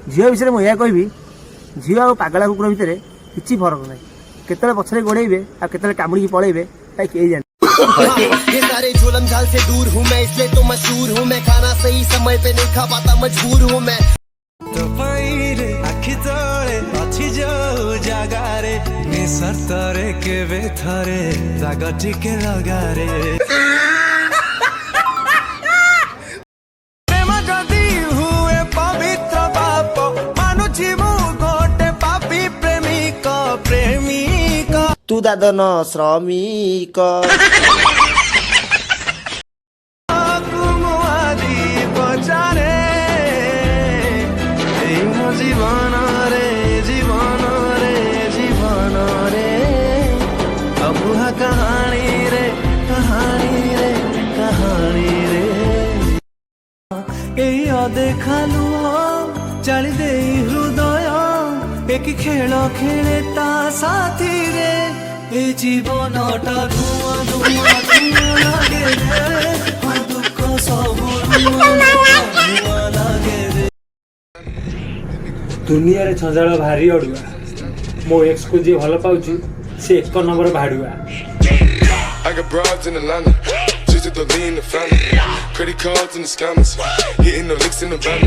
झील विषय मुझे कहि झील और पागला कुकुर भितर किसी फरक ना केतले पछरे गोड़ेबे आ केतले कामुड़ी पळेबे ताई के जाने। ये सारे जुल्म झाल से दूर हूँ मैं, इसलिए तो मशहूर हूँ मैं। खाना सही समय पे नहीं खा पाता, मजबूर हूँ मैं। तो पाइरे आखि तले अछि जो जागारे निसर्तरे केबे थरे राग टिके लगारे। प्रेम जदि हुए पवित्र पाप मानुछि मु गोटे पापी प्रेमिक प्रेमिक तू दादन श्रमिक जीवन रे जीवन रे जीवन रे अबुहा कहानी रे कहानी रे कहानी रे एई अदेखा लुह चाली दे हृदय एक खेल खेले ता साथी रे ए जीवनटा धुआं धुआं धुआं लागे रे दुख सब धुआं लागे रे। दुनिया रे छंजाळ भारी अड़ुआ मो एक्स को जे भल पाउची से एक number भाड़ुआ। I got broads in Atlanta, just to lean the family. Credit cards and the scammers, hitting the licks in the van.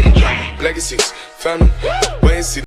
Legacies, family, wait and see.